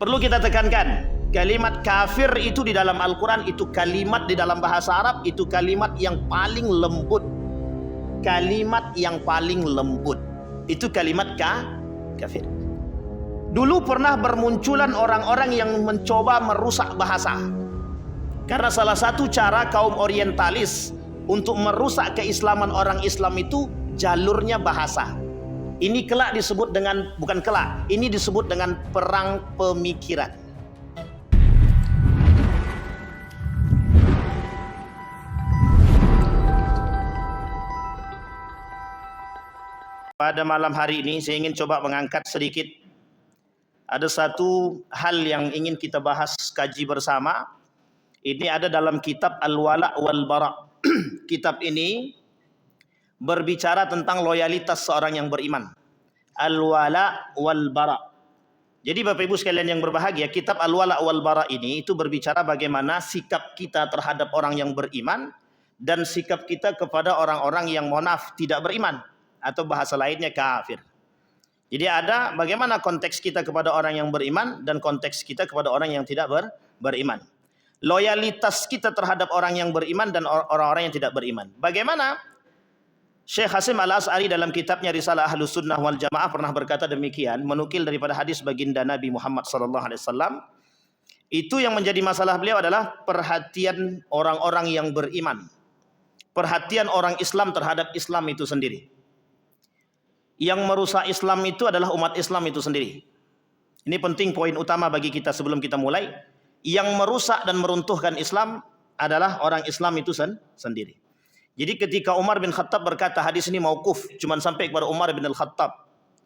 Perlu kita tekankan, kalimat kafir itu di dalam Al-Quran, itu kalimat di dalam bahasa Arab, itu kalimat yang paling lembut. Kalimat yang paling lembut. Itu kalimat kafir. Dulu pernah bermunculan orang-orang yang mencoba merusak bahasa. Karena salah satu cara kaum orientalis untuk merusak keislaman orang Islam itu jalurnya bahasa. Ini kelak disebut dengan, bukan kelak, ini disebut dengan perang pemikiran. Pada malam hari ini saya ingin coba mengangkat sedikit. Ada satu hal yang ingin kita bahas, kaji bersama. Ini ada dalam kitab Al-Wala' wal Bara'. Kitab ini berbicara tentang loyalitas seorang yang beriman. Al-Wala' wal Bara'. Jadi Bapak Ibu sekalian yang berbahagia, kitab Al-Wala' wal Bara' ini itu berbicara bagaimana sikap kita terhadap orang yang beriman dan sikap kita kepada orang-orang yang monaf tidak beriman, atau bahasa lainnya kafir. Jadi ada bagaimana konteks kita kepada orang yang beriman dan konteks kita kepada orang yang tidak beriman. Loyalitas kita terhadap orang yang beriman dan orang-orang yang tidak beriman. Bagaimana? Syekh Hasim Al-As'ari dalam kitabnya Risalah Ahlus Sunnah wal Jamaah pernah berkata demikian, menukil daripada hadis baginda Nabi Muhammad SAW. Itu yang menjadi masalah beliau adalah perhatian orang-orang yang beriman. Perhatian orang Islam terhadap Islam itu sendiri. Yang merusak Islam itu adalah umat Islam itu sendiri. Ini penting, poin utama bagi kita sebelum kita mulai. Yang merusak dan meruntuhkan Islam adalah orang Islam itu sendiri. Jadi ketika Umar bin Khattab berkata hadis ini mauquf, cuman sampai kepada Umar bin Al-Khattab.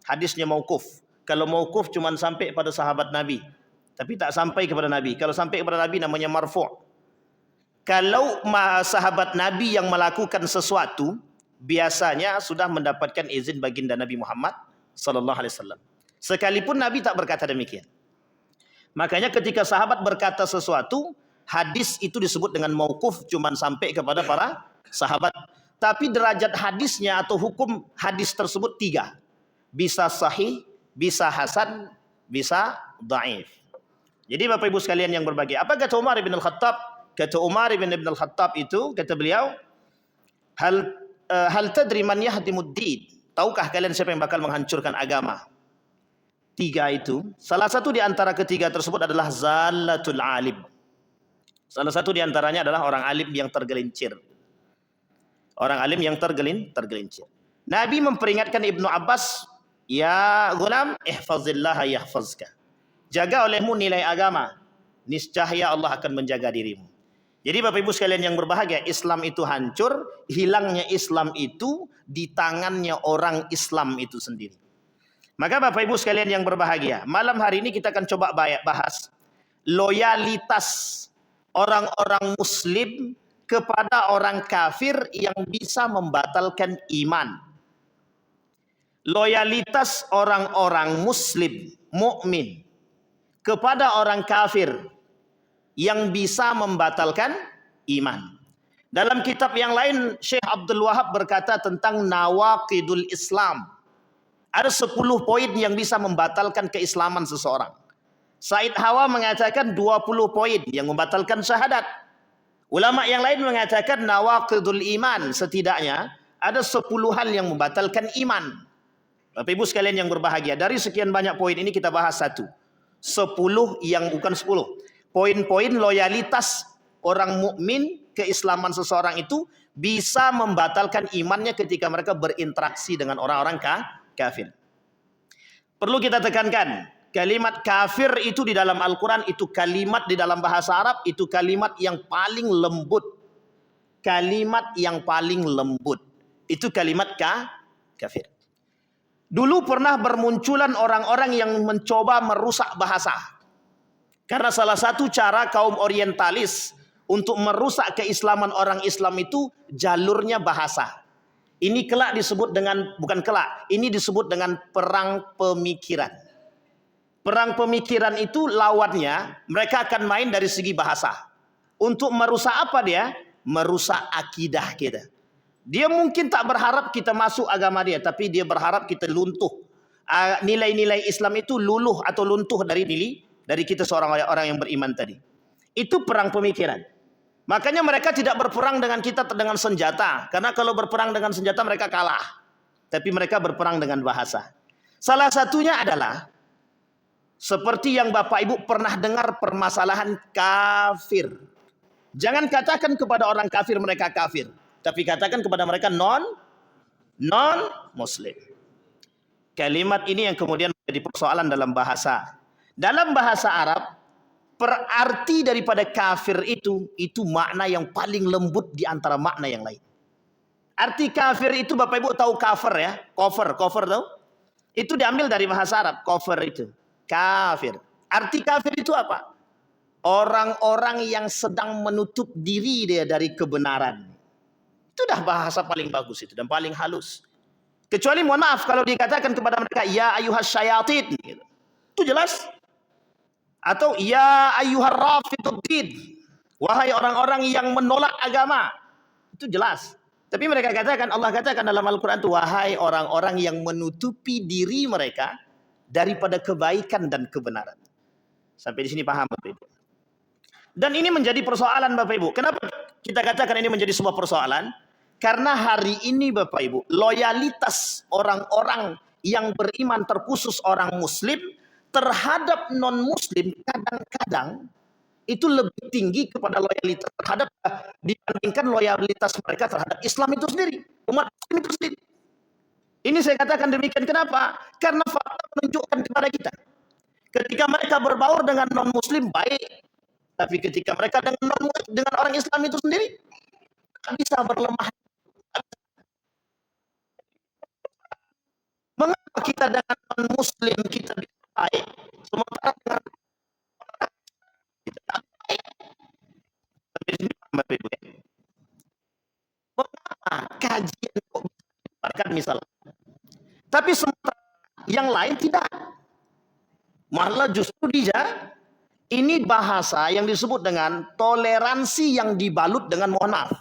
Hadisnya mauquf. Kalau mauquf cuman sampai pada sahabat Nabi, tapi tak sampai kepada Nabi. Kalau sampai kepada Nabi namanya marfu'. Kalau sahabat Nabi yang melakukan sesuatu, biasanya sudah mendapatkan izin baginda Nabi Muhammad SAW. Sekalipun Nabi tak berkata demikian. Makanya ketika sahabat berkata sesuatu, hadis itu disebut dengan mauquf, cuman sampai kepada para sahabat. Tapi derajat hadisnya atau hukum hadis tersebut 3. Bisa sahih, bisa hasan, bisa dhaif. Jadi Bapak Ibu sekalian yang berbahagia, apa kata Umar bin Al-Khattab? Kata Umar bin Al-Khattab itu, kata beliau, hal tadri man yahdimuddin? Tahukah kalian siapa yang bakal menghancurkan agama? 3 itu. Salah satu di antara ketiga tersebut adalah zallatul alim. Salah satu di antaranya adalah orang alim yang tergelincir. Orang alim yang tergelincir. Nabi memperingatkan Ibnu Abbas, ya gulam, ihfazillaha yahfazka. Jaga olehmu nilai agama, niscaya Allah akan menjaga dirimu. Jadi Bapak Ibu sekalian yang berbahagia, Islam itu hancur, hilangnya Islam itu di tangannya orang Islam itu sendiri. Maka Bapak Ibu sekalian yang berbahagia, malam hari ini kita akan coba bahas loyalitas orang-orang Muslim kepada orang kafir yang bisa membatalkan iman. Loyalitas orang-orang Muslim, mukmin kepada orang kafir yang bisa membatalkan iman. Dalam kitab yang lain, Syekh Abdul Wahab berkata tentang nawaqidul Islam. Ada 10 poin yang bisa membatalkan keislaman seseorang. Said Hawa mengatakan 20 poin yang membatalkan syahadat. Ulama yang lain mengatakan nawaqidul iman, setidaknya ada 10 hal yang membatalkan iman. Bapak Ibu sekalian yang berbahagia, dari sekian banyak poin ini kita bahas 10 yang bukan 10. Poin-poin loyalitas orang mukmin keislaman seseorang itu bisa membatalkan imannya ketika mereka berinteraksi dengan orang-orang kafir. Perlu kita tekankan, kalimat kafir itu di dalam Al-Quran, itu kalimat di dalam bahasa Arab, itu kalimat yang paling lembut. Kalimat yang paling lembut. Itu kalimat kafir. Dulu pernah bermunculan orang-orang yang mencoba merusak bahasa. Karena salah satu cara kaum orientalis untuk merusak keislaman orang Islam itu jalurnya bahasa. Ini kelak disebut dengan, bukan kelak, ini disebut dengan perang pemikiran. Perang pemikiran itu lawannya, mereka akan main dari segi bahasa. Untuk merusak apa dia? Merusak akidah kita. Dia mungkin tak berharap kita masuk agama dia, tapi dia berharap kita luntuh. Nilai-nilai Islam itu luluh atau luntuh dari dari kita seorang orang yang beriman tadi. Itu perang pemikiran. Makanya mereka tidak berperang dengan kita dengan senjata. Karena kalau berperang dengan senjata mereka kalah. Tapi mereka berperang dengan bahasa. Salah satunya adalah seperti yang Bapak Ibu pernah dengar permasalahan kafir. Jangan katakan kepada orang kafir mereka kafir. Tapi katakan kepada mereka non-muslim. Kalimat ini yang kemudian menjadi persoalan dalam bahasa. Dalam bahasa Arab, perarti daripada kafir itu makna yang paling lembut di antara makna yang lain. Arti kafir itu Bapak Ibu tahu cover ya, cover tahu? Itu diambil dari bahasa Arab, cover itu. Kafir. Arti kafir itu apa? Orang-orang yang sedang menutup diri dia dari kebenaran. Itu dah bahasa paling bagus itu dan paling halus. Kecuali mohon maaf kalau dikatakan kepada mereka ya ayyuhas syayatin, itu jelas. Atau ya ayyuhar rafiduddin, wahai orang-orang yang menolak agama, itu jelas. Tapi mereka katakan, Allah katakan dalam Al-Quran itu wahai orang-orang yang menutupi diri mereka daripada kebaikan dan kebenaran. Sampai di sini paham Bapak Ibu? Dan ini menjadi persoalan Bapak Ibu. Kenapa kita katakan ini menjadi sebuah persoalan? Karena hari ini Bapak Ibu, loyalitas orang-orang yang beriman terkhusus orang muslim terhadap non-muslim kadang-kadang itu lebih tinggi kepada loyalitas terhadap dibandingkan loyalitas mereka terhadap Islam itu sendiri, umat Muslim itu sendiri. Ini saya katakan demikian kenapa? Karena fakta menunjukkan kepada kita, ketika mereka berbaur dengan non-Muslim baik, tapi ketika mereka dengan orang Islam itu sendiri tak bisa berlemah. Mengapa kita dengan non-Muslim kita bisa baik, sementara dengan mengapa kajian kok bisa misalnya, tapi sementara yang lain tidak, malah justru dia ini bahasa yang disebut dengan toleransi yang dibalut dengan mohon maaf,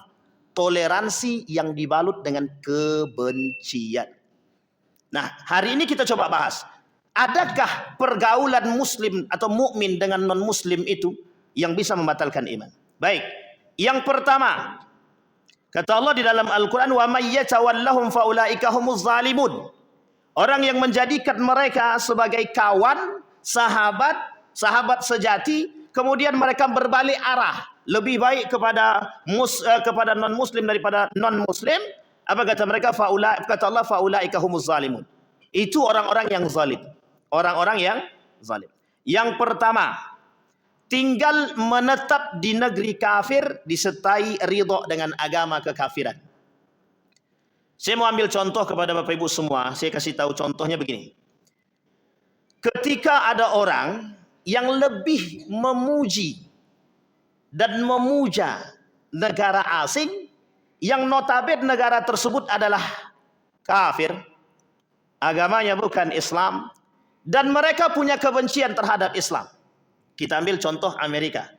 toleransi yang dibalut dengan kebencian. Nah, hari ini kita coba bahas, adakah pergaulan muslim atau mukmin dengan non-muslim itu yang bisa membatalkan iman? Baik, yang pertama, kata Allah di dalam Al-Quran, wa may yatawallahum faulaika humuz zalimun. Orang yang menjadikan mereka sebagai kawan, sahabat sejati, kemudian mereka berbalik arah, lebih baik kepada non-muslim daripada non-muslim. Apa kata mereka? Kata Allah, faulaika humuz zalimun. Itu orang-orang yang zalim. Orang-orang yang zalim. Yang pertama, tinggal menetap di negeri kafir disertai ridho dengan agama kekafiran. Saya mau ambil contoh kepada Bapak Ibu semua. Saya kasih tahu contohnya begini. Ketika ada orang yang lebih memuji dan memuja negara asing, yang notabene negara tersebut adalah kafir, agamanya bukan Islam, dan mereka punya kebencian terhadap Islam. Kita ambil contoh Amerika.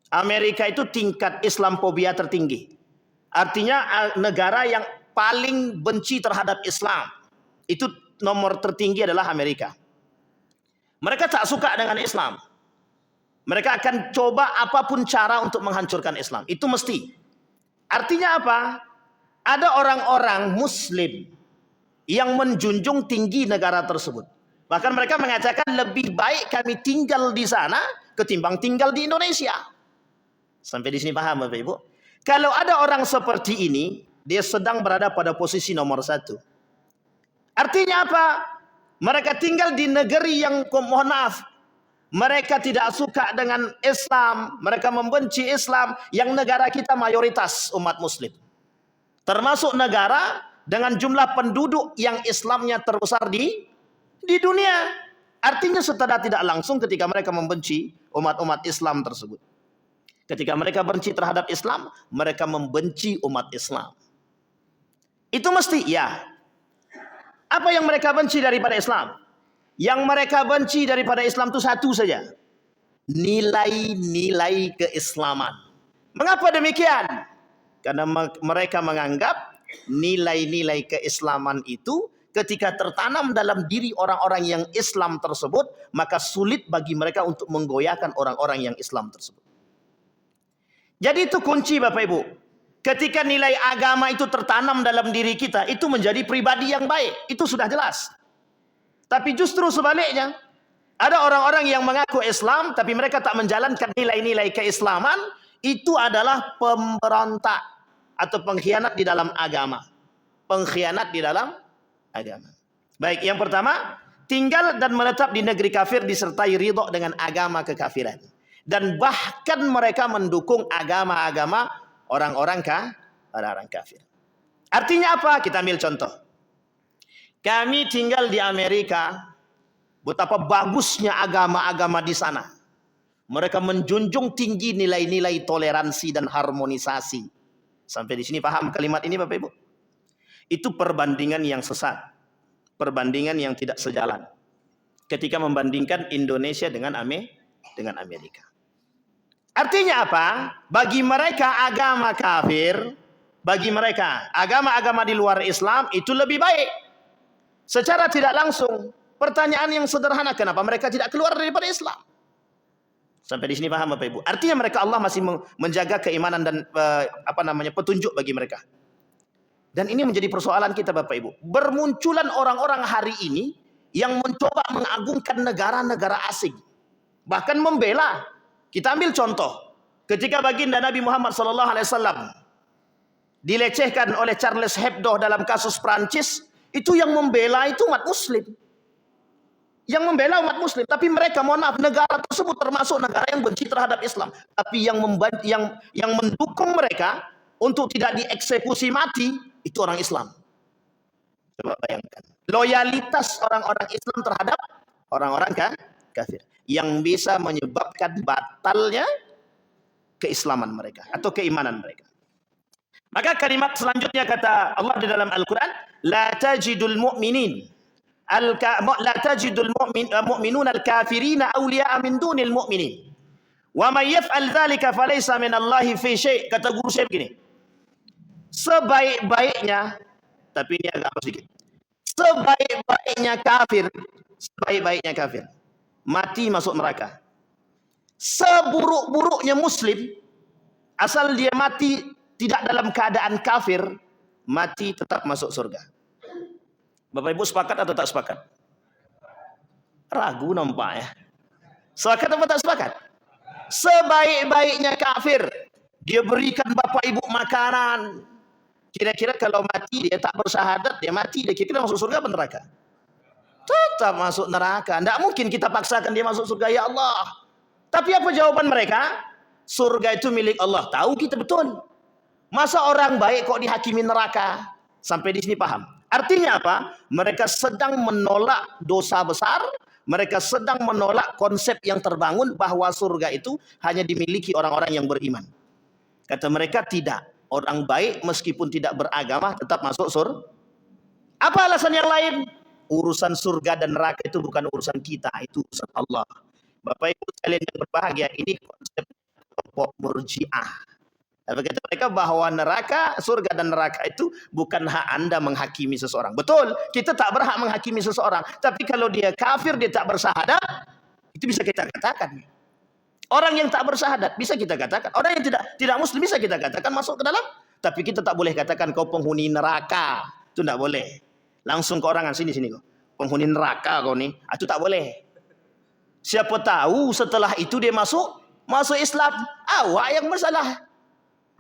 Amerika itu tingkat Islamfobia tertinggi. Artinya negara yang paling benci terhadap Islam. Itu nomor tertinggi adalah Amerika. Mereka tak suka dengan Islam. Mereka akan coba apapun cara untuk menghancurkan Islam. Itu mesti. Artinya apa? Ada orang-orang Muslim yang menjunjung tinggi negara tersebut. Bahkan mereka mengatakan lebih baik kami tinggal di sana ketimbang tinggal di Indonesia. Sampai di sini paham Bapak Ibu? Kalau ada orang seperti ini, dia sedang berada pada posisi nomor 1. Artinya apa? Mereka tinggal di negeri yang mohon maaf, mereka tidak suka dengan Islam, mereka membenci Islam, yang negara kita mayoritas umat Muslim. Termasuk negara dengan jumlah penduduk yang Islamnya terbesar di dunia. Artinya secara tidak langsung ketika mereka membenci umat-umat Islam tersebut. Ketika mereka benci terhadap Islam, mereka membenci umat Islam. Itu mesti, ya. Apa yang mereka benci daripada Islam? Yang mereka benci daripada Islam itu satu saja. Nilai-nilai keislaman. Mengapa demikian? Karena mereka menganggap nilai-nilai keislaman itu ketika tertanam dalam diri orang-orang yang Islam tersebut, maka sulit bagi mereka untuk menggoyahkan orang-orang yang Islam tersebut. Jadi itu kunci Bapak Ibu. Ketika nilai agama itu tertanam dalam diri kita, itu menjadi pribadi yang baik. Itu sudah jelas. Tapi justru sebaliknya, ada orang-orang yang mengaku Islam, tapi mereka tak menjalankan nilai-nilai keislaman, itu adalah pemberontak atau pengkhianat di dalam agama. Pengkhianat di dalam agama. Baik, yang pertama, tinggal dan menetap di negeri kafir disertai ridho dengan agama kekafiran. Dan bahkan mereka mendukung agama-agama orang-orang kafir. Artinya apa? Kita ambil contoh. Kami tinggal di Amerika, betapa bagusnya agama-agama di sana. Mereka menjunjung tinggi nilai-nilai toleransi dan harmonisasi. Sampai di sini paham kalimat ini Bapak Ibu? Itu perbandingan yang sesat. Perbandingan yang tidak sejalan. Ketika membandingkan Indonesia dengan Amerika. Artinya apa? Bagi mereka agama kafir, bagi mereka agama-agama di luar Islam itu lebih baik. Secara tidak langsung, pertanyaan yang sederhana, kenapa mereka tidak keluar daripada Islam? Sampai di sini paham Bapak Ibu? Artinya mereka Allah masih menjaga keimanan dan petunjuk bagi mereka. Dan ini menjadi persoalan kita Bapak Ibu. Bermunculan orang-orang hari ini yang mencoba mengagungkan negara-negara asing. Bahkan membela. Kita ambil contoh. Ketika baginda Nabi Muhammad SAW dilecehkan oleh Charles Hebdo dalam kasus Prancis, itu yang membela itu umat muslim. Yang membela umat muslim. Tapi mereka, mohon maaf, negara tersebut termasuk negara yang benci terhadap Islam. Tapi yang mendukung mereka untuk tidak dieksekusi mati, itu orang Islam. Coba bayangkan. Loyalitas orang-orang Islam terhadap orang-orang kafir. Yang bisa menyebabkan batalnya keislaman mereka. Atau keimanan mereka. Maka kalimat selanjutnya kata Allah di dalam Al-Quran, La tajidul mu'minin. La tajidul mu'minun al-kafirina awliya'a min dunil mu'minin. Wa man yaf'al dhalika falaysa minallahi fi syai'. Kata guru saya begini. Sebaik-baiknya, tapi ini agak sedikit. Sebaik-baiknya kafir, mati masuk neraka. Seburuk-buruknya muslim, asal dia mati tidak dalam keadaan kafir, mati tetap masuk surga. Bapak Ibu sepakat atau tak sepakat? Ragu nampak ya. Sepakat atau tak sepakat? Sebaik-baiknya kafir, dia berikan Bapak Ibu makanan. Kira-kira kalau mati dia tak bersyahadat, dia mati, dia kira-kira masuk surga atau neraka? Tetap masuk neraka. Tidak mungkin kita paksakan dia masuk surga, ya Allah. Tapi apa jawaban mereka? Surga itu milik Allah. Tahu kita betul. Masa orang baik kok dihakimi neraka? Sampai di sini paham. Artinya apa? Mereka sedang menolak dosa besar. Mereka sedang menolak konsep yang terbangun bahwa surga itu hanya dimiliki orang-orang yang beriman. Kata mereka tidak. Orang baik meskipun tidak beragama tetap masuk surga. Apa alasan yang lain? Urusan surga dan neraka itu bukan urusan kita, itu urusan Allah. Bapak Ibu sekalian yang berbahagia, ini konsep kelompok Murji'ah. Kata mereka bahwa surga dan neraka itu bukan hak Anda menghakimi seseorang. Betul, kita tak berhak menghakimi seseorang. Tapi kalau dia kafir, dia tak bersyahadat, itu bisa kita katakan. Orang yang tak bersyahadat bisa kita katakan. Orang yang tidak muslim bisa kita katakan masuk ke dalam. Tapi kita tak boleh katakan kau penghuni neraka. Itu tak boleh. Langsung ke orangan, sini kau. Penghuni neraka kau ni. Itu tak boleh. Siapa tahu setelah itu dia masuk Islam. Awak yang bersalah.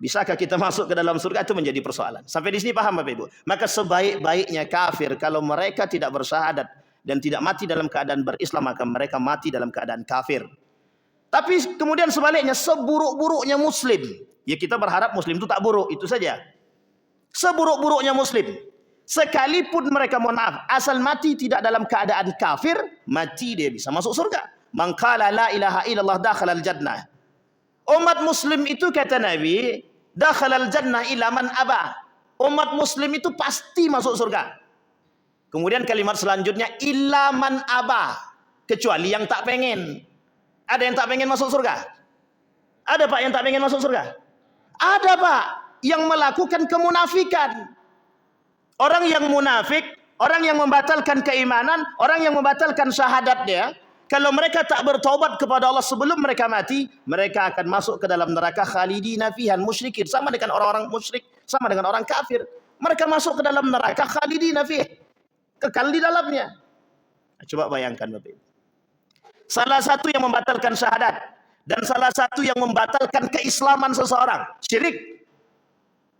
Bisakah kita masuk ke dalam surga? Itu menjadi persoalan. Sampai di sini paham Bapak Ibu? Maka sebaik-baiknya kafir kalau mereka tidak bersyahadat dan tidak mati dalam keadaan berislam, maka mereka mati dalam keadaan kafir. Tapi kemudian sebaliknya, seburuk-buruknya muslim, ya kita berharap muslim itu tak buruk, itu saja. Seburuk-buruknya muslim, sekalipun mereka, mohon maaf, asal mati tidak dalam keadaan kafir, mati dia bisa masuk surga. Man qala la ilaha illallah dakhalal jannah. Umat muslim itu kata Nabi, dakhalal jannah ila man aba. Umat muslim itu pasti masuk surga. Kemudian kalimat selanjutnya, illa man aba, kecuali yang tak pengen. Ada yang tak pengen masuk surga? Ada Pak yang tak pengen masuk surga? Ada Pak yang melakukan kemunafikan. Orang yang munafik Orang yang membatalkan keimanan, orang yang membatalkan syahadat dia, kalau mereka tak bertaubat kepada Allah sebelum mereka mati, mereka akan masuk ke dalam neraka khalidina fiha, musyrikin, sama dengan orang-orang musyrik, sama dengan orang kafir. Mereka masuk ke dalam neraka khalidina fiha, kekal di dalamnya. Coba bayangkan Bapak Ibu. Salah satu yang membatalkan syahadat dan salah satu yang membatalkan keislaman seseorang, syirik.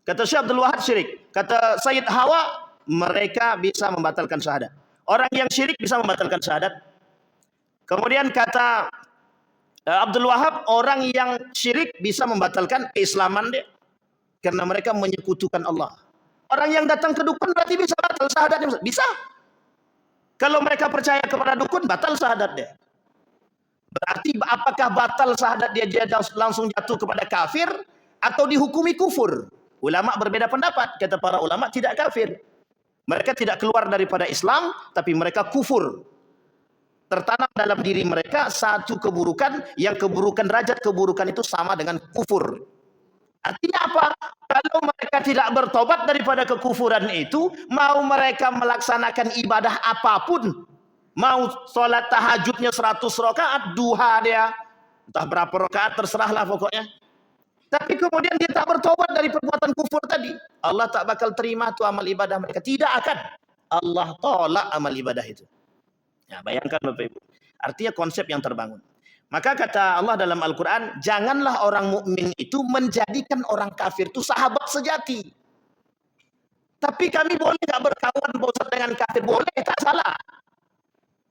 Kata Syekh Abdul Wahab syirik. Kata Sayyid Hawa, mereka bisa membatalkan syahadat. Orang yang syirik bisa membatalkan syahadat. Kemudian kata Abdul Wahab, orang yang syirik bisa membatalkan keislaman dia. Karena mereka menyekutukan Allah. Orang yang datang ke dukun berarti bisa batal syahadatnya. Bisa. Kalau mereka percaya kepada dukun, batal syahadat dia. Berarti apakah batal syahadat dia langsung jatuh kepada kafir atau dihukumi kufur? Ulama berbeda pendapat. Kata para ulama tidak kafir. Mereka tidak keluar daripada Islam, tapi mereka kufur. Tertanam dalam diri mereka satu keburukan, yang keburukan, derajat keburukan itu sama dengan kufur. Artinya apa? Kalau mereka tidak bertobat daripada kekufuran itu, mau mereka melaksanakan ibadah apapun, mau sholat tahajudnya 100 rakaat, duha dia, entah berapa rakaat, terserahlah pokoknya. Tapi kemudian dia tak bertobat dari perbuatan kufur tadi, Allah tak bakal terima tu amal ibadah mereka. Tidak akan. Allah tolak amal ibadah itu. Ya, bayangkan Bapak Ibu. Artinya konsep yang terbangun. Maka kata Allah dalam Al-Quran, janganlah orang mukmin itu menjadikan orang kafir itu sahabat sejati. Tapi kami boleh nggak berkawan dengan kafir? Boleh, tak salah.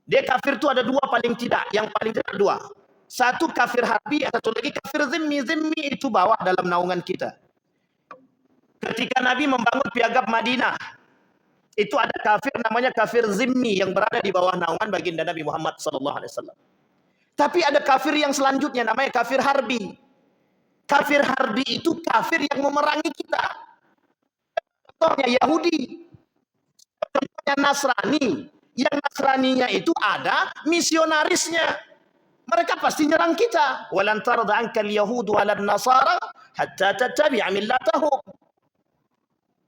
Dia kafir itu ada dua paling tidak. Yang paling tidak dua. Satu kafir harbi, satu lagi kafir zimmi. Zimmi itu bawah dalam naungan kita. Ketika Nabi membangun piagam Madinah, itu ada kafir namanya kafir zimmi yang berada di bawah naungan baginda Nabi Muhammad SAW. Tapi ada kafir yang selanjutnya namanya kafir harbi. Kafir harbi itu kafir yang memerangi kita. Contohnya Yahudi. Contohnya Nasrani. Yang Nasraninya itu ada misionarisnya. Mereka pasti nyerang kita. Walan tarda ankal yahudu walan nasara hatta tattabi'a millatahum.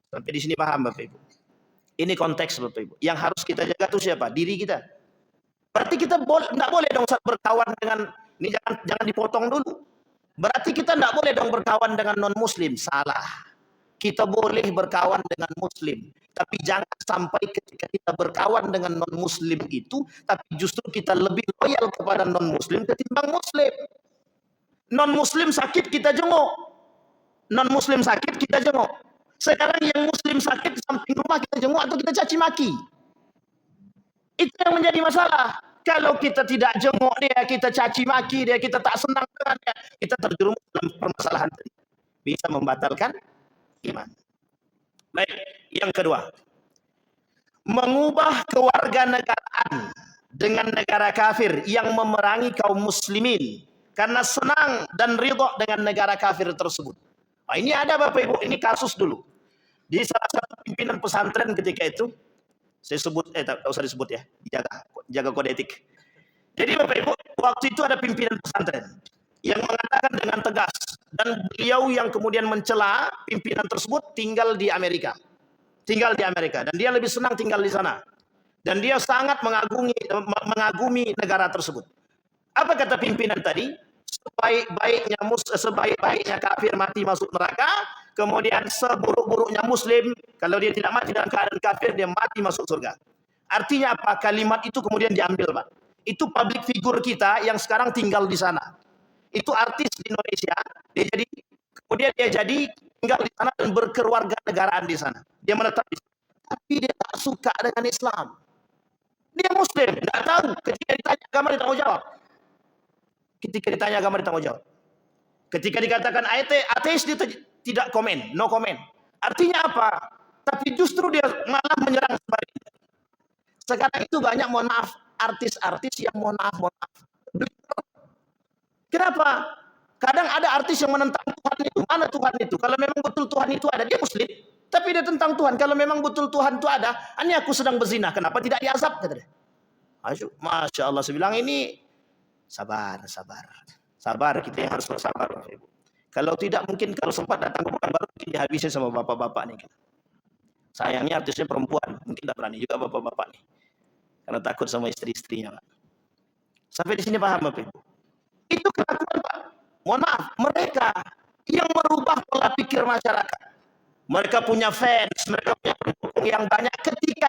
Sampai di sini paham Bapak Ibu? Ini konteks Bapak Ibu. Yang harus kita jaga itu siapa? Diri kita. Berarti kita tidak boleh dong berkawan dengan, ini jangan dipotong dulu. Berarti kita tidak boleh dong berkawan dengan non-muslim. Salah. Kita boleh berkawan dengan muslim. Tapi jangan sampai ketika kita berkawan dengan non-muslim itu, tapi justru kita lebih loyal kepada non-muslim ketimbang muslim. Non-muslim sakit kita jenguk. Non-muslim sakit kita jenguk. Sekarang yang muslim sakit di samping rumah kita jenguk atau kita caci maki. Itu yang menjadi masalah. Kalau kita tidak jenguk dia, kita caci maki dia, kita tak senang dengan dia, kita terjerumus dalam permasalahan tadi. Bisa membatalkan iman. Baik, yang kedua. Mengubah kewarganegaraan dengan negara kafir yang memerangi kaum muslimin karena senang dan ridha dengan negara kafir tersebut. Nah, ini ada Bapak Ibu, ini kasus dulu. Di salah satu pimpinan pesantren ketika itu, saya sebut, tak usah disebut ya, jaga kode etik. Jadi Bapak Ibu, waktu itu ada pimpinan pesantren yang mengatakan dengan tegas, dan beliau yang kemudian mencela pimpinan tersebut tinggal di Amerika. Dan dia lebih senang tinggal di sana. Dan dia sangat mengagumi negara tersebut. Apa kata pimpinan tadi? Sebaik-baiknya kafir mati masuk neraka, kemudian seburuk-buruknya muslim, kalau dia tidak mati dalam keadaan kafir, dia mati masuk surga. Artinya apa? Kalimat itu kemudian diambil, Pak. Itu public figure kita yang sekarang tinggal di sana. Itu artis di Indonesia, kemudian dia jadi tinggal di sana dan berkeluarga negaraan di sana. Dia menetap di sana. Tapi dia tak suka dengan Islam. Dia muslim, tidak tahu. Ketika ditanya agama, dia tak mau jawab. Ketika dikatakan ateis, dia tidak komen, no komen. Artinya apa? Tapi justru dia malah menyerang sebaliknya. Sekarang itu banyak, mohon maaf, artis-artis yang mohon maaf. Kenapa? Kadang ada artis yang menentang Tuhan itu. Mana Tuhan itu? Kalau memang betul Tuhan itu ada, dia muslim. Tapi dia tentang Tuhan. Kalau memang betul Tuhan itu ada, ini aku sedang berzina. Kenapa tidak diazab? Kata dia. Masya Allah. Saya bilang ini sabar. Kita yang harus bersabar, Bapak Ibu. Kalau tidak, mungkin kalau sempat datang ke bukan baru mungkin dihabisin sama bapak-bapak nih. Sayangnya artisnya perempuan, mungkin tidak berani juga bapak-bapak nih, karena takut sama istri-istrinya, Pak. Sampai di sini paham Bapak Ibu? Itu kelakuan Pak. Mohon maaf, mereka yang merubah pola pikir masyarakat. Mereka punya fans, mereka punya pendukung yang banyak. Ketika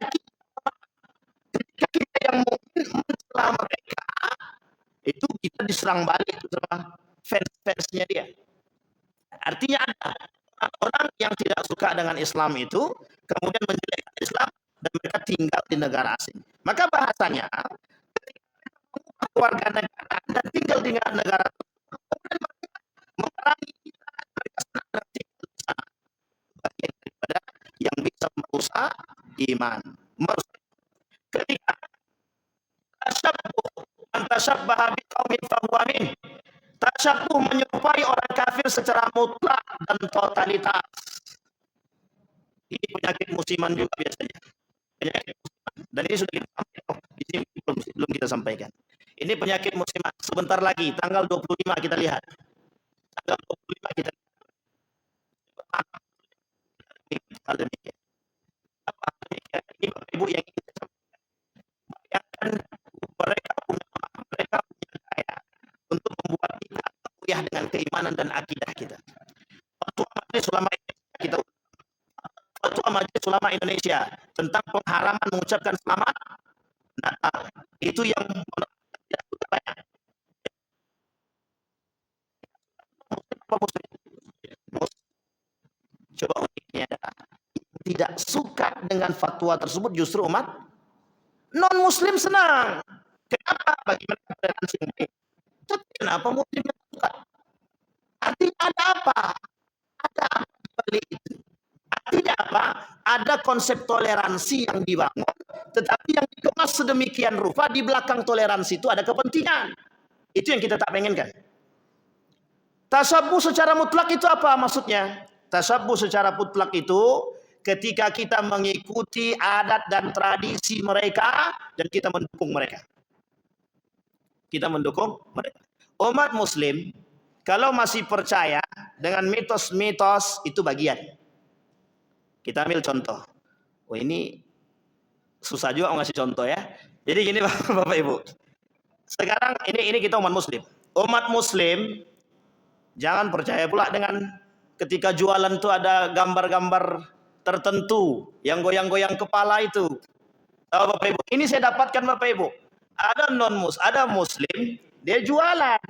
kita yang mungkin mencela mereka, itu kita diserang balik sama fans-fansnya dia. Artinya ada orang yang tidak suka dengan Islam itu, kemudian menjelekkan Islam, dan mereka tinggal di negara asing. Maka bahasanya, warga negara dan tinggal di negara memerangi kita, mereka senang tinggal di sana. Bagian daripada yang bisa merusak iman. Ketika tashabbaha biqaumin fahuwa min. Tashabbuh menyerupai orang kafir secara mutlak dan totalitas. Ini penyakit musiman juga biasanya. Penyakit musiman. Dan ini sudah kita sampaikan. Di sini belum kita sampaikan. Ini penyakit musiman. Sebentar lagi, tanggal 25 kita lihat. Tanggal 25 kita lihat. Apa demikian? Ini Bapak Ibu yang ingin saya sampaikan. Bayangkan mereka punya daya untuk membuat kita goyah dengan keimanan dan akidah kita. Fatwa Majelis Ulama Indonesia tentang pengharaman mengucapkan selamat Natal. Itu yang tidak banyak. Coba uniknya adalah tidak suka dengan fatwa tersebut justru umat non muslim senang. Kenapa? Bagi mereka toleransi yang baik. Tapi kenapa muslim suka? Artinya ada apa? Ada apa di balik itu? Artinya apa? Ada konsep toleransi yang dibangun, tetapi yang dikemas sedemikian rupa di belakang toleransi itu ada kepentingan. Itu yang kita tak pengenkan. Tasabbuh secara mutlak itu apa maksudnya? Tasabbuh secara mutlak itu ketika kita mengikuti adat dan tradisi mereka dan kita mendukung mereka. Kita mendukung mereka. Umat muslim kalau masih percaya dengan mitos-mitos itu bagian. Kita ambil contoh. Oh ini susah juga ngasih contoh ya. Jadi gini Bapak Ibu. Sekarang ini kita umat muslim. Umat muslim jangan percaya pula dengan ketika jualan itu ada gambar-gambar tertentu yang goyang-goyang kepala itu. Oh, Bapak Ibu, ini saya dapatkan Bapak Ibu. Ada muslim, dia jualan.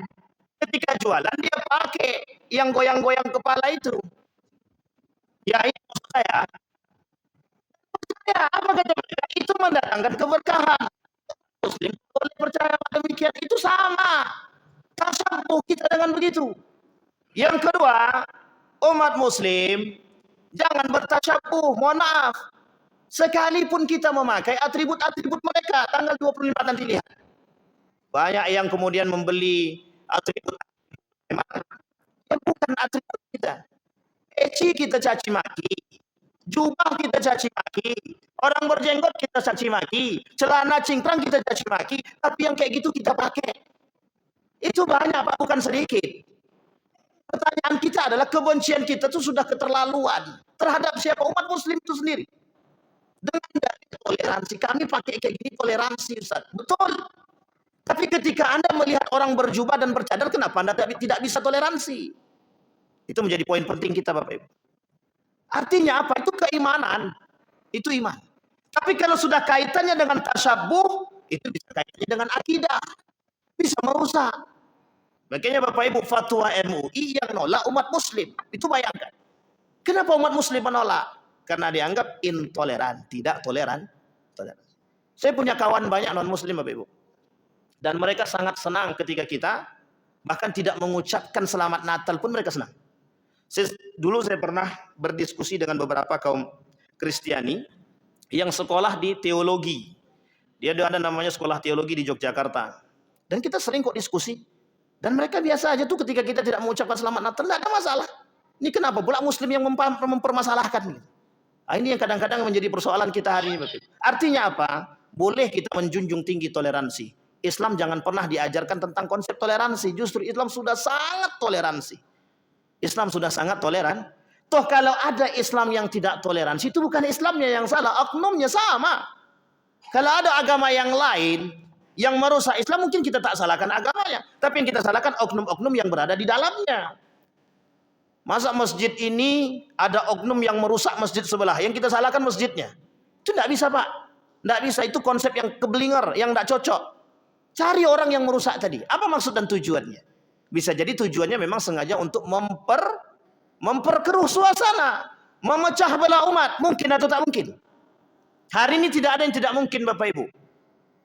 Ketika jualan dia pakai yang goyang-goyang kepala itu. Ya ini maksud saya. Apa kata mereka? Itu mendatangkan keberkahan. Muslim boleh percaya demikian, itu sama. Tasabbuh kita dengan begitu. Yang kedua, umat muslim jangan bertasyabuh, mohon maaf. Sekalipun kita memakai atribut-atribut mereka, tanggal 25 nanti lihat. Banyak yang kemudian membeli atribut yang bukan atribut kita. Peci kita caci maki, jubah kita caci maki, orang berjenggot kita caci maki, celana cingkrang kita caci maki, tapi yang kayak gitu kita pakai. Itu banyak Pak, bukan sedikit. Pertanyaan kita adalah kebencian kita itu sudah keterlaluan terhadap siapa? Umat muslim itu sendiri. Dengan dari toleransi, kami pakai kayak gini toleransi Ustaz. Betul. Tapi ketika Anda melihat orang berjubah dan bercadar, kenapa Anda tidak bisa toleransi? Itu menjadi poin penting kita Bapak Ibu. Artinya apa? Itu keimanan. Itu iman. Tapi kalau sudah kaitannya dengan tasyabuh, itu bisa kaitannya dengan akidah. Bisa merusak. Makanya Bapak Ibu, fatwa MUI yang nolak umat muslim. Itu bayangkan. Kenapa umat muslim menolak? Karena dianggap intoleran, tidak toleran. Saya punya kawan banyak non muslim Bapak Ibu. Dan mereka sangat senang ketika kita bahkan tidak mengucapkan selamat Natal pun mereka senang. Dulu saya pernah berdiskusi dengan beberapa kaum Kristiani yang sekolah di teologi. Dia ada namanya sekolah teologi di Yogyakarta. Dan kita sering kok diskusi. Dan mereka biasa aja tuh ketika kita tidak mengucapkan selamat Natal, tidak ada masalah. Ini kenapa pula muslim yang mempermasalahkan? Nah, ini yang kadang-kadang menjadi persoalan kita hari ini. Artinya apa? Boleh kita menjunjung tinggi toleransi. Islam jangan pernah diajarkan tentang konsep toleransi. Justru Islam sudah sangat toleransi. Islam sudah sangat toleran. Toh kalau ada Islam yang tidak toleransi, itu bukan Islamnya yang salah, oknumnya sama. Kalau ada agama yang lain yang merusak Islam, mungkin kita tak salahkan agamanya, tapi yang kita salahkan oknum-oknum yang berada di dalamnya. Masa masjid ini ada oknum yang merusak masjid sebelah, yang kita salahkan masjidnya? Itu tidak bisa, Pak. Tidak bisa, itu konsep yang keblinger, yang tidak cocok. Cari orang yang merusak tadi. Apa maksud dan tujuannya? Bisa jadi tujuannya memang sengaja untuk memperkeruh suasana, memecah belah umat. Mungkin atau tak mungkin? Hari ini tidak ada yang tidak mungkin, Bapak Ibu.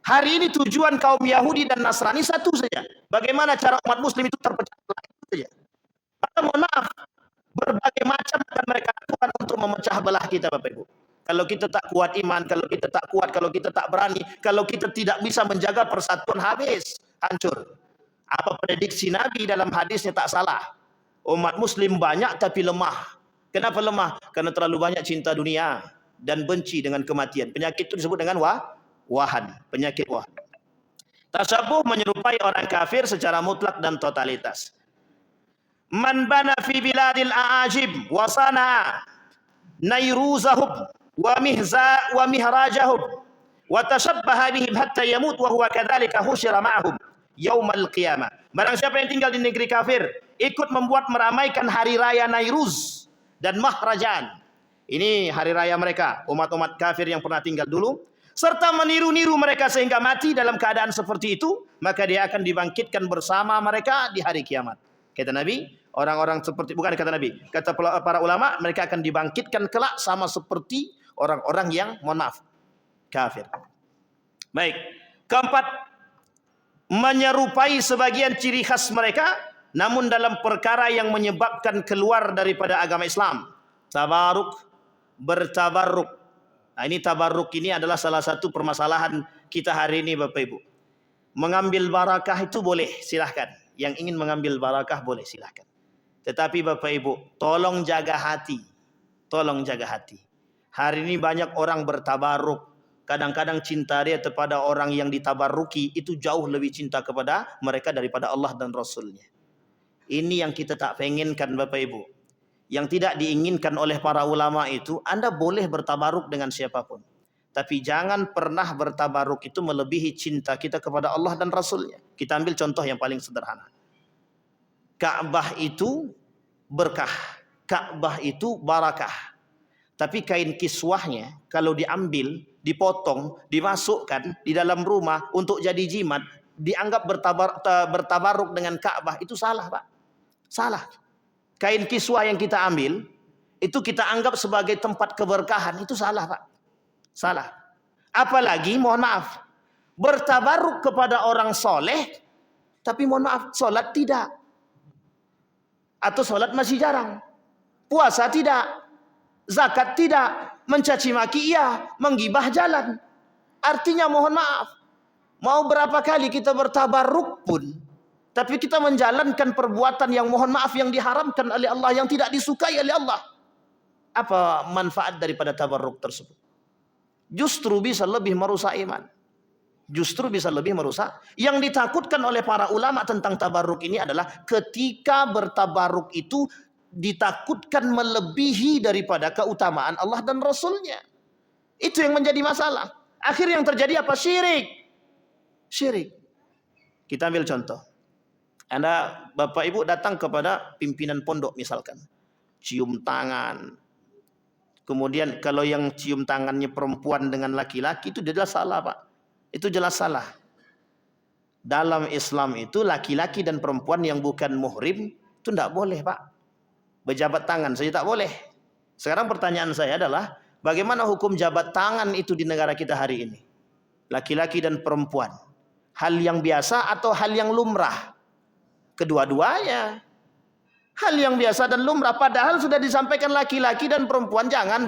Hari ini tujuan kaum Yahudi dan Nasrani satu saja. Bagaimana cara umat Muslim itu terpecah belah, itu saja. Maka mohon maaf, berbagai macam akan mereka lakukan untuk memecah belah kita, Bapak Ibu. Kalau kita tak kuat iman, kalau kita tak kuat, kalau kita tak berani, kalau kita tidak bisa menjaga persatuan, habis, hancur. Apa prediksi Nabi dalam hadisnya tak salah. Umat Muslim banyak tapi lemah. Kenapa lemah? Karena terlalu banyak cinta dunia dan benci dengan kematian. Penyakit itu disebut dengan wahan, penyakit wahan. Tasyabuh menyerupai orang kafir secara mutlak dan totalitas. Man bana fi biladil a'ajib wa sana'a nayruzahum wa mihrajahum wa tashabbaha bihim hatta yamut wa huwa kadzalika husyira ma'ahum yaumal qiyamah. Barang siapa yang tinggal di negeri kafir, ikut membuat meramaikan hari raya Nairuz dan Mahrajan. Ini hari raya mereka, umat-umat kafir yang pernah tinggal dulu, serta meniru-niru mereka sehingga mati dalam keadaan seperti itu, maka dia akan dibangkitkan bersama mereka di hari kiamat. Kata Nabi, orang-orang seperti, bukan kata Nabi, kata para ulama, mereka akan dibangkitkan kelak sama seperti orang-orang yang, mohon maaf, kafir. Baik. Keempat, menyerupai sebagian ciri khas mereka, namun dalam perkara yang menyebabkan keluar daripada agama Islam. Tabaruk, bertabaruk. Nah, ini tabaruk ini adalah salah satu permasalahan kita hari ini, Bapak Ibu. Mengambil barakah itu boleh, silahkan. Yang ingin mengambil barakah boleh, silahkan. Tetapi Bapak Ibu, tolong jaga hati. Tolong jaga hati. Hari ini banyak orang bertabaruk. Kadang-kadang cinta dia kepada orang yang ditabaruki itu jauh lebih cinta kepada mereka daripada Allah dan Rasulnya. Ini yang kita tak pengenkan, Bapak Ibu. Yang tidak diinginkan oleh para ulama itu, Anda boleh bertabaruk dengan siapapun. Tapi jangan pernah bertabaruk itu melebihi cinta kita kepada Allah dan Rasulnya. Kita ambil contoh yang paling sederhana. Ka'bah itu berkah. Ka'bah itu barakah. Tapi kain kiswahnya kalau diambil, dipotong, dimasukkan di dalam rumah untuk jadi jimat, dianggap bertabaruk dengan Ka'bah, itu salah, Pak. Salah. Kain kiswah yang kita ambil, itu kita anggap sebagai tempat keberkahan, itu salah, Pak. Salah. Apalagi, mohon maaf, bertabaruk kepada orang soleh, tapi mohon maaf, solat tidak. Atau solat masih jarang. Puasa tidak. Zakat tidak. Mencaci maki iya. Menggibah jalan. Artinya mohon maaf, mau berapa kali kita bertabaruk pun, tapi kita menjalankan perbuatan yang mohon maaf yang diharamkan oleh Allah, yang tidak disukai oleh Allah. Apa manfaat daripada tabarruk tersebut? Justru bisa lebih merusak iman. Justru bisa lebih merusak. Yang ditakutkan oleh para ulama tentang tabarruk ini adalah ketika bertabarruk itu ditakutkan melebihi daripada keutamaan Allah dan Rasulnya. Itu yang menjadi masalah. Akhir yang terjadi apa? Syirik. Syirik. Kita ambil contoh. Anda, Bapak Ibu datang kepada pimpinan pondok misalkan. Cium tangan. Kemudian kalau yang cium tangannya perempuan dengan laki-laki, itu jelas salah, Pak. Itu jelas salah. Dalam Islam itu laki-laki dan perempuan yang bukan muhrim itu tidak boleh, Pak. Berjabat tangan saja tak boleh. Sekarang pertanyaan saya adalah, bagaimana hukum jabat tangan itu di negara kita hari ini? Laki-laki dan perempuan. Hal yang biasa atau hal yang lumrah? Kedua-duanya. Hal yang biasa dan lumrah. Padahal sudah disampaikan laki-laki dan perempuan jangan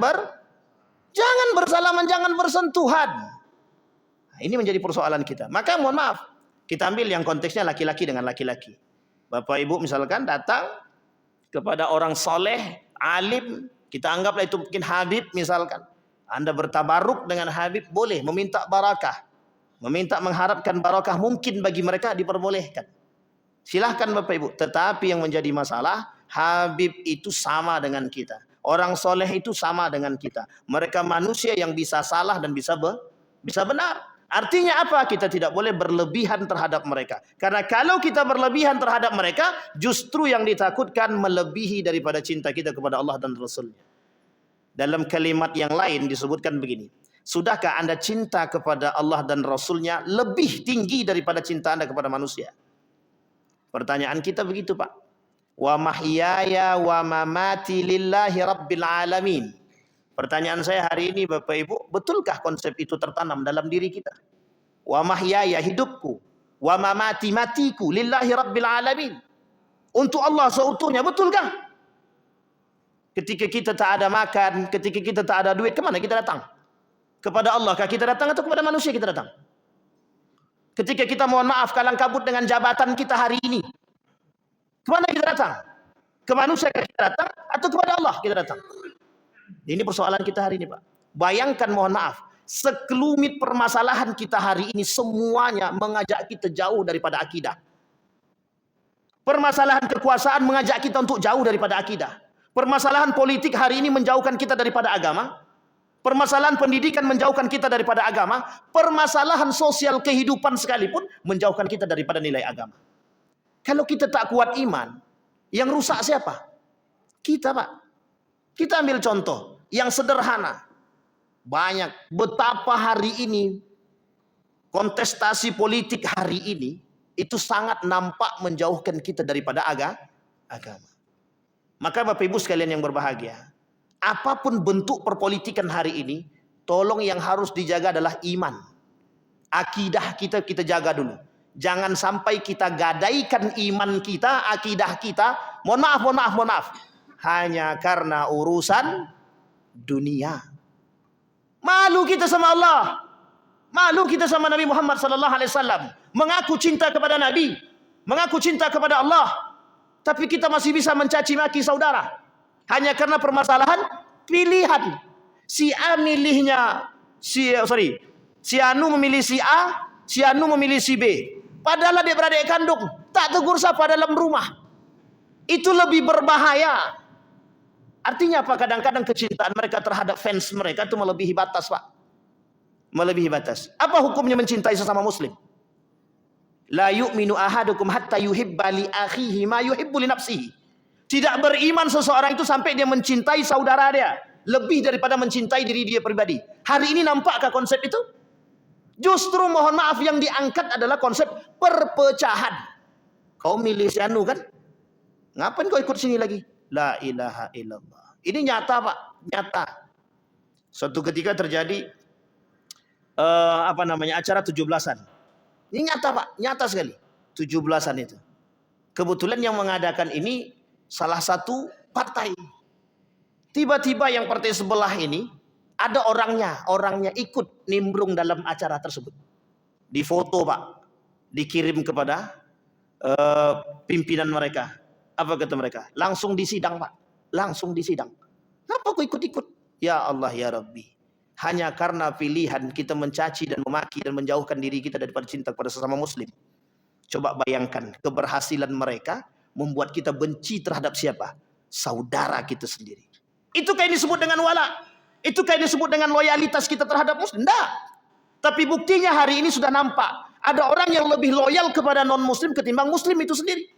bersalaman, jangan bersentuhan. Nah, ini menjadi persoalan kita. Maka mohon maaf, kita ambil yang konteksnya laki-laki dengan laki-laki. Bapak Ibu misalkan datang kepada orang soleh, alim, kita anggaplah itu mungkin Habib misalkan. Anda bertabaruk dengan Habib boleh, meminta barakah, meminta mengharapkan barakah mungkin bagi mereka diperbolehkan. Silahkan Bapak Ibu. Tetapi yang menjadi masalah, Habib itu sama dengan kita. Orang soleh itu sama dengan kita. Mereka manusia yang bisa salah dan bisa benar. Artinya apa? Kita tidak boleh berlebihan terhadap mereka. Karena kalau kita berlebihan terhadap mereka, justru yang ditakutkan melebihi daripada cinta kita kepada Allah dan Rasulnya. Dalam kalimat yang lain disebutkan begini. Sudahkah Anda cinta kepada Allah dan Rasulnya lebih tinggi daripada cinta Anda kepada manusia? Pertanyaan kita begitu, Pak. Wa mahyaya wa mamati lillahi rabbil alamin. Pertanyaan saya hari ini Bapak Ibu, betulkah konsep itu tertanam dalam diri kita? Wa mahyaya, hidupku, wa mamati, matiku, lillahi rabbil alamin. Untuk Allah seutuhnya, betulkah? Ketika kita tak ada makan, ketika kita tak ada duit, kemana kita datang? Kepada Allah kah kita datang atau kepada manusia kita datang? Ketika kita mohon maaf kalang kabut dengan jabatan kita hari ini, kemana kita datang? Ke manusia kita datang atau kepada Allah kita datang? Ini persoalan kita hari ini, Pak. Bayangkan, mohon maaf, sekelumit permasalahan kita hari ini semuanya mengajak kita jauh daripada akidah. Permasalahan kekuasaan mengajak kita untuk jauh daripada akidah. Permasalahan politik hari ini menjauhkan kita daripada agama. Permasalahan pendidikan menjauhkan kita daripada agama. Permasalahan sosial kehidupan sekalipun menjauhkan kita daripada nilai agama. Kalau kita tak kuat iman, yang rusak siapa? Kita, Pak. Kita ambil contoh yang sederhana. Banyak betapa hari ini kontestasi politik hari ini itu sangat nampak menjauhkan kita daripada agama. Maka Bapak Ibu sekalian yang berbahagia, apapun bentuk perpolitikan hari ini, tolong yang harus dijaga adalah iman. Akidah kita jaga dulu. Jangan sampai kita gadaikan iman kita, akidah kita, mohon maaf, hanya karena urusan dunia. Malu kita sama Allah, malu kita sama Nabi Muhammad sallallahu alaihi wasallam. Mengaku cinta kepada Nabi, mengaku cinta kepada Allah, tapi kita masih bisa mencaci maki saudara hanya karena permasalahan pilihan. Si A milihnya si Anu memilih si A, si Anu memilih si B. Padahal adik-beradik kandung, tak tegur sapa dalam rumah. Itu lebih berbahaya. Artinya apa? Kadang-kadang kecintaan mereka terhadap fans mereka itu melebihi batas, Pak. Melebihi batas. Apa hukumnya mencintai sesama muslim? La yu'minu ahadukum hatta yuhibba li akhihi ma yuhibbu li nafsihi. Tidak beriman seseorang itu sampai dia mencintai saudara dia lebih daripada mencintai diri dia pribadi. Hari ini nampakkah konsep itu? Justru mohon maaf yang diangkat adalah konsep perpecahan. Kau milih si Anu kan? Ngapain kau ikut sini lagi? La ilaha illallah. Ini nyata, Pak, nyata. Suatu ketika terjadi acara 17-an. Ini nyata, Pak, nyata sekali. 17-an itu. Kebetulan yang mengadakan ini salah satu partai. Tiba-tiba yang partai sebelah ini ada orangnya ikut nimbrung dalam acara tersebut. Difoto, Pak, dikirim kepada pimpinan mereka. Apa kata mereka? Langsung disidang, Pak. Langsung disidang. Kenapa kau ikut-ikut? Ya Allah, ya Rabbi. Hanya karena pilihan kita mencaci dan memaki dan menjauhkan diri kita daripada cinta kepada sesama muslim. Coba bayangkan keberhasilan mereka membuat kita benci terhadap siapa? Saudara kita sendiri. Itu kayak disebut dengan wala. Itu kayak disebut dengan loyalitas kita terhadap muslim. Tidak. Tapi buktinya hari ini sudah nampak. Ada orang yang lebih loyal kepada non-muslim ketimbang muslim itu sendiri.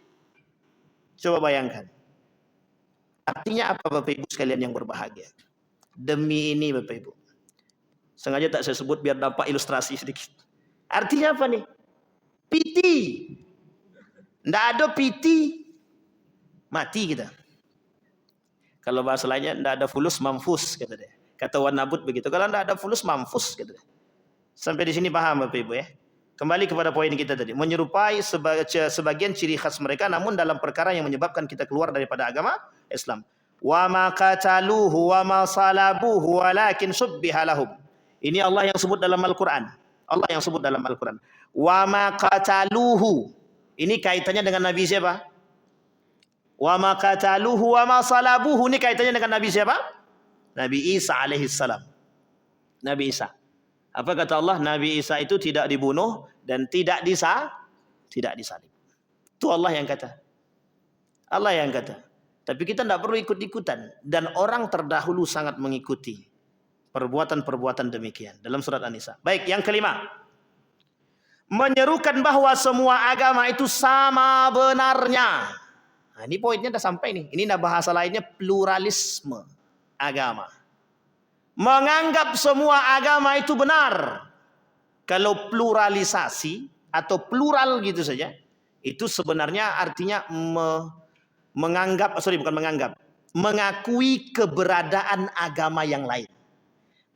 Coba bayangkan. Artinya apa Bapak Ibu sekalian yang berbahagia? Demi ini Bapak Ibu. Sengaja tak saya sebut biar dapat ilustrasi sedikit. Artinya apa nih? Piti. Tidak ada piti, mati kita. Kalau bahasa lainnya tidak ada fulus mampus, kata dia. Kata Wan Nabut begitu. Kalau tidak ada fulus mampus, kata dia. Sampai di sini paham Bapak Ibu ya. Kembali kepada poin kita tadi. Menyerupai sebagian ciri khas mereka, namun dalam perkara yang menyebabkan kita keluar daripada agama Islam. Wa ma qataluhu wa ma salabuhu walakin subbiha lahum. Ini Allah yang sebut dalam Al-Quran. Allah yang sebut dalam Al-Quran. Wa ma qataluhu. Ini kaitannya dengan Nabi siapa? Wa ma qataluhu wa ma salabuhu. Ini kaitannya dengan Nabi siapa? Nabi Isa alaihissalam. Nabi Isa. Apa kata Allah? Nabi Isa itu tidak dibunuh dan tidak disalib. Itu Allah yang kata. Allah yang kata. Tapi kita tidak perlu ikut-ikutan. Dan orang terdahulu sangat mengikuti perbuatan-perbuatan demikian. Dalam surat An-Nisa. Baik, yang kelima. Menyerukan bahwa semua agama itu sama benarnya. Nah, ini poinnya sudah sampai nih. Ini bahasa lainnya pluralisme agama. Menganggap semua agama itu benar. Kalau pluralisasi atau plural gitu saja, itu sebenarnya artinya mengakui keberadaan agama yang lain.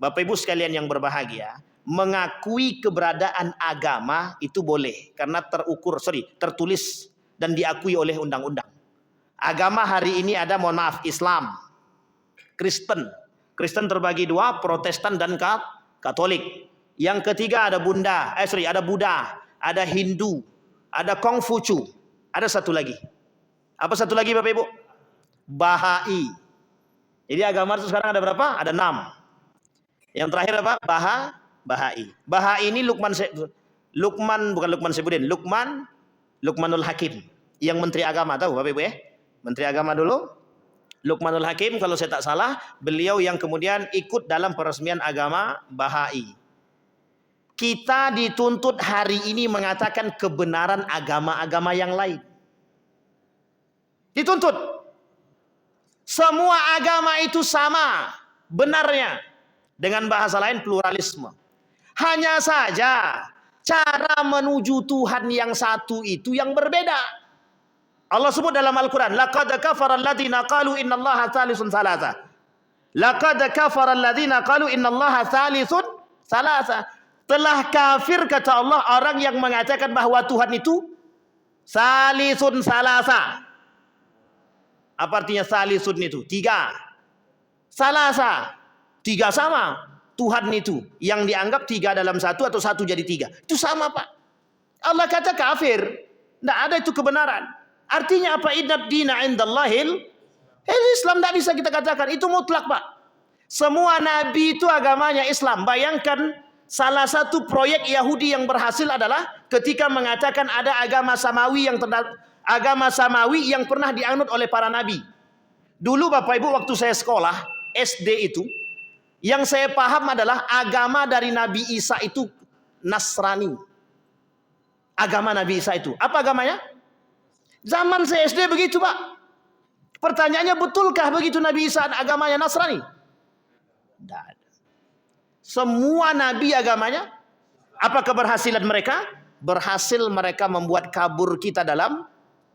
Bapak Ibu sekalian yang berbahagia, mengakui keberadaan agama itu boleh karena tertulis dan diakui oleh undang-undang. Agama hari ini ada, mohon maaf, Islam, Kristen. Kristen terbagi dua, Protestan dan Katolik. Yang ketiga ada Buddha, ada Hindu, ada Kongfucu, ada satu lagi. Apa satu lagi Bapak Ibu? Bahai. Jadi agama itu sekarang ada berapa? Ada 6. Yang terakhir apa? Bahai. Bahai ini Lukmanul Hakim, yang Menteri Agama, tahu Bapak Ibu ya? Menteri Agama dulu, Lukmanul Hakim kalau saya tak salah, beliau yang kemudian ikut dalam peresmian agama Bahai. Kita dituntut hari ini mengatakan kebenaran agama-agama yang lain. Dituntut. Semua agama itu sama benarnya. Dengan bahasa lain pluralisme. Hanya saja cara menuju Tuhan yang satu itu yang berbeda. Allah sebut dalam Al-Quran, laqad kafara alladhina qalu innallaha thalisun thalatha. Laqad kafara alladhina qalu innallaha thalisun thalatha. Telah kafir, kata Allah, orang yang mengatakan bahwa Tuhan itu salisun salasa. Apa artinya salisun itu? 3. Salasa. 3 sama. Tuhan itu yang dianggap 3 dalam 1 atau 1 jadi 3. Itu sama Pak. Allah kata kafir. Tidak ada itu kebenaran. Artinya apa? Inna dina indallahil Islam. Tidak bisa kita katakan. Itu mutlak Pak. Semua nabi itu agamanya Islam. Bayangkan salah satu proyek Yahudi yang berhasil adalah ketika mengatakan ada agama samawi yang pernah dianut oleh para nabi. Dulu Bapak Ibu waktu saya sekolah SD itu, yang saya paham adalah agama dari Nabi Isa itu Nasrani. Agama Nabi Isa itu. Apa agamanya? Zaman saya SD begitu Pak. Pertanyaannya, betulkah begitu Nabi Isa agamanya Nasrani? Tidak ada. Semua nabi agamanya, apa keberhasilan mereka? Berhasil mereka membuat kabur kita dalam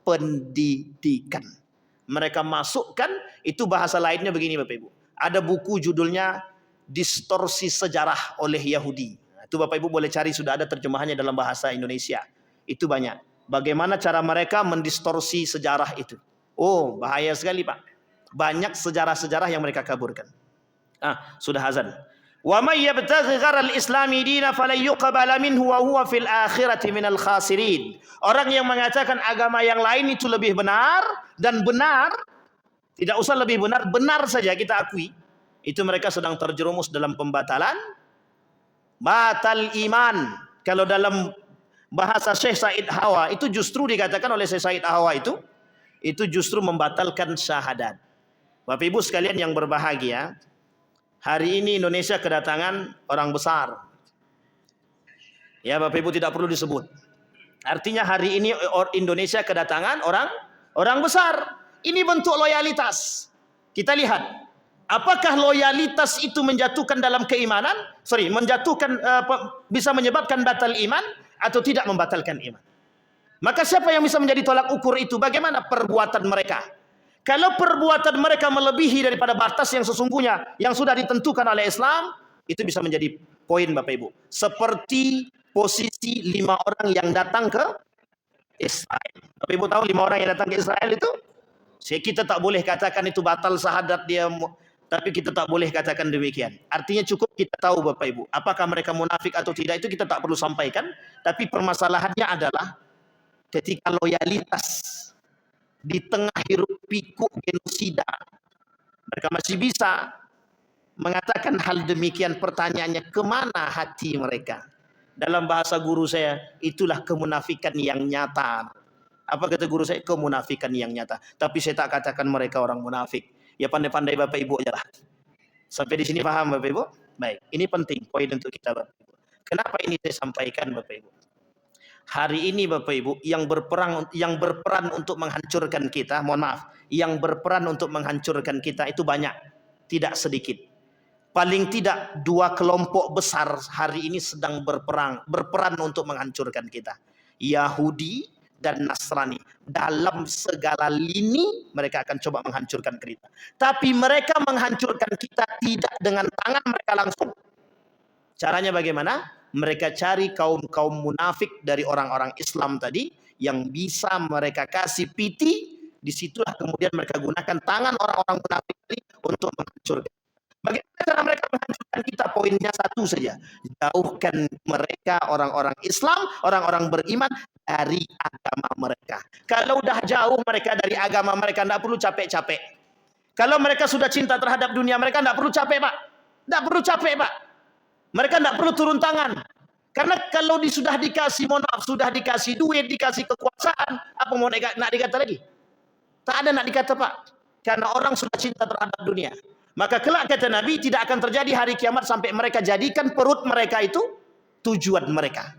pendidikan. Mereka masukkan, itu bahasa lainnya begini Bapak Ibu. Ada buku judulnya Distorsi Sejarah oleh Yahudi. Itu Bapak Ibu boleh cari, sudah ada terjemahannya dalam bahasa Indonesia. Itu banyak. Bagaimana cara mereka mendistorsi sejarah itu. Oh, bahaya sekali Pak. Banyak sejarah-sejarah yang mereka kaburkan. Sudah azan. Wa may yabtaghi gharal islami dina falan yuqbala minhu wa huwa fil akhirati minal khasirin. Orang yang mengatakan agama yang lain itu lebih benar dan benar, tidak usah lebih benar, benar saja kita akui, itu mereka sedang terjerumus dalam pembatalan batal iman. Kalau dalam bahasa Syekh Said Hawa itu justru dikatakan oleh Syekh Said Hawa itu justru membatalkan syahadat. Bapak Ibu sekalian yang berbahagia, hari ini Indonesia kedatangan orang besar. Ya Bapak Ibu tidak perlu disebut. Artinya hari ini Indonesia kedatangan orang besar. Ini bentuk loyalitas. Kita lihat, apakah loyalitas itu menjatuhkan dalam keimanan? Bisa menyebabkan batal iman atau tidak membatalkan iman. Maka siapa yang bisa menjadi tolak ukur itu? Bagaimana perbuatan mereka? Kalau perbuatan mereka melebihi daripada batas yang sesungguhnya yang sudah ditentukan oleh Islam, itu bisa menjadi poin Bapak Ibu. Seperti posisi 5 orang yang datang ke Israel. Bapak Ibu tahu 5 orang yang datang ke Israel itu? Kita tak boleh katakan itu batal syahadat dia, tapi kita tak boleh katakan demikian. Artinya cukup kita tahu Bapak Ibu, apakah mereka munafik atau tidak itu kita tak perlu sampaikan. Tapi permasalahannya adalah ketika loyalitas di tengah hiruk pikuk genosida, mereka masih bisa mengatakan hal demikian. Pertanyaannya, kemana hati mereka? Dalam bahasa guru saya, itulah kemunafikan yang nyata. Apa kata guru saya? Kemunafikan yang nyata. Tapi saya tak katakan mereka orang munafik. Ya pandai-pandai Bapak Ibu aja lah. Sampai di sini paham Bapak Ibu? Baik, ini penting poin untuk kita Bapak Ibu. Kenapa ini saya sampaikan Bapak Ibu? Hari ini Bapak Ibu yang berperan untuk menghancurkan kita, mohon maaf, yang berperan untuk menghancurkan kita itu banyak, tidak sedikit. Paling tidak dua kelompok besar hari ini sedang berperan untuk menghancurkan kita. Yahudi dan Nasrani. Dalam segala lini mereka akan coba menghancurkan kita. Tapi mereka menghancurkan kita tidak dengan tangan mereka langsung. Caranya bagaimana? Mereka cari kaum-kaum munafik dari orang-orang Islam tadi yang bisa mereka kasih piti. Disitulah kemudian mereka gunakan tangan orang-orang munafik tadi untuk menghancurkan. Bagaimana cara mereka menghancurkan kita? Poinnya satu saja. Jauhkan mereka orang-orang Islam, orang-orang beriman dari agama mereka. Kalau udah jauh mereka dari agama mereka, tidak perlu capek-capek. Kalau mereka sudah cinta terhadap dunia mereka, tidak perlu capek Pak. Tidak perlu capek Pak. Mereka tidak perlu turun tangan. Karena kalau sudah dikasih, mohon maaf, sudah dikasih duit, dikasih kekuasaan, apa mau nak dikata lagi? Tak ada nak dikata Pak. Karena orang sudah cinta terhadap dunia. Maka kelak kata Nabi tidak akan terjadi hari kiamat sampai mereka jadikan perut mereka itu tujuan mereka.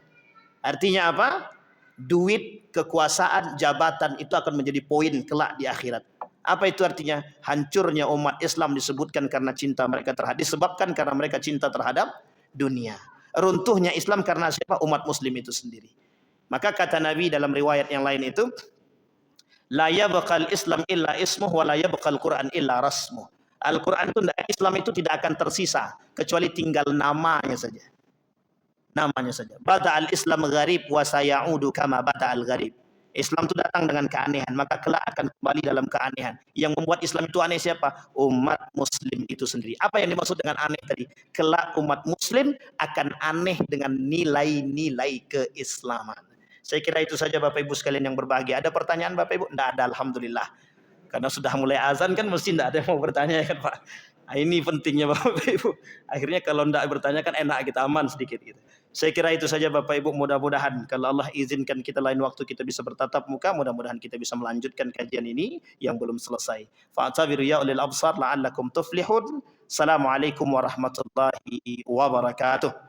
Artinya apa? Duit, kekuasaan, jabatan itu akan menjadi poin kelak di akhirat. Apa itu artinya? Hancurnya umat Islam disebutkan karena cinta mereka disebabkan karena mereka cinta terhadap dunia. Runtuhnya Islam karena siapa? Umat Muslim itu sendiri. Maka kata Nabi dalam riwayat yang lain itu, la yabqal Islam illa ismuh wa la yabqal Quran illa rasmuh. Al-Quran itu, Islam itu tidak akan tersisa kecuali tinggal namanya saja. Namanya saja. Bada al-Islam gharib wa sayaudu kama bada al-gharib. Islam itu datang dengan keanehan, maka kelak akan kembali dalam keanehan. Yang membuat Islam itu aneh siapa? Umat Muslim itu sendiri. Apa yang dimaksud dengan aneh tadi? Kelak umat Muslim akan aneh dengan nilai-nilai keislaman. Saya kira itu saja Bapak Ibu sekalian yang berbahagia. Ada pertanyaan Bapak Ibu? Tidak ada, alhamdulillah. Karena sudah mulai azan kan mesti tidak ada yang mau bertanya kan Pak. Nah, ini pentingnya Bapak Ibu. Akhirnya kalau tidak bertanya kan enak, kita aman sedikit gitu. Saya kira itu saja Bapak Ibu, mudah-mudahan kalau Allah izinkan kita lain waktu kita bisa bertatap muka, mudah-mudahan kita bisa melanjutkan kajian ini yang belum selesai. Fa'tabiru ya ulil absar la'allakum tuflihun. Assalamualaikum warahmatullahi wabarakatuh.